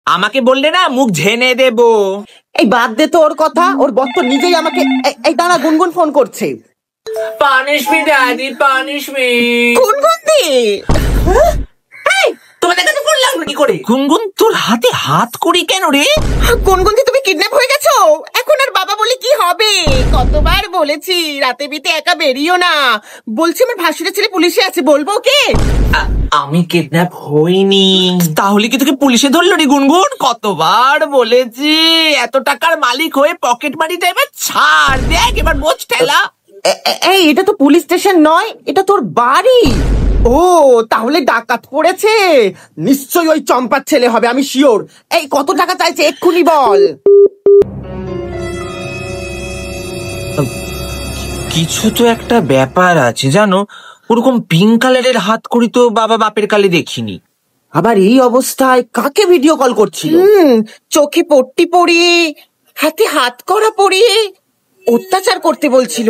আমাকে বললে না মুখ ঝেনে দেব। এই বাদ দে তো ওর কথা, ওর বর তো নিজেই আমাকে এই দাঁড়া, গুনগুন ফোন করছে। Punish me daddy, punish me. গুনগুন দি তোমাদের কাছে ফোন লাগলো কি করে? গুনগুন তোর হাতে হাত করি কেন রে? গুনগুন দি তুমি কিডন্যাপ হয়ে গেছো, এখন আর বাবা বলে কি হবে? কতবার বলেছি রাতে বিতে একা বেরিও না, বলছি আমার ভাসুরের ছেলে পুলিশে আছে, বলবো ওকে? আমি কিডন্যাপ হইনি। তাহলে কি তোকে পুলিশে ধরলো রে গুনগুন? কতবার বলেছি এত টাকার মালিক হয়ে পকেট মারিটা এবার ছাড়, দেখ এবার বোঝ ঠেলা। এই এটা তো পুলিশ স্টেশন নয়, এটা তোর বাড়ি। ও তাহলে ডাকাত পড়েছে, নিশ্চয়ই ওই চম্পার ছেলে হবে, আমি শিওর। এই কত টাকা চাইছে এক্ষুনি বল। কিছু তো একটা ব্যাপার আছে জানো, ওরকম পিঙ্ক কালারের হাত করি তো বাবা বাপের কালে দেখিনি। আবার এই অবস্থায় কাকে ভিডিও কল করছিল? চোখে পট্টি পরিয়ে, হাতে হাত করা পরিয়ে অত্যাচার করতে বলছিল।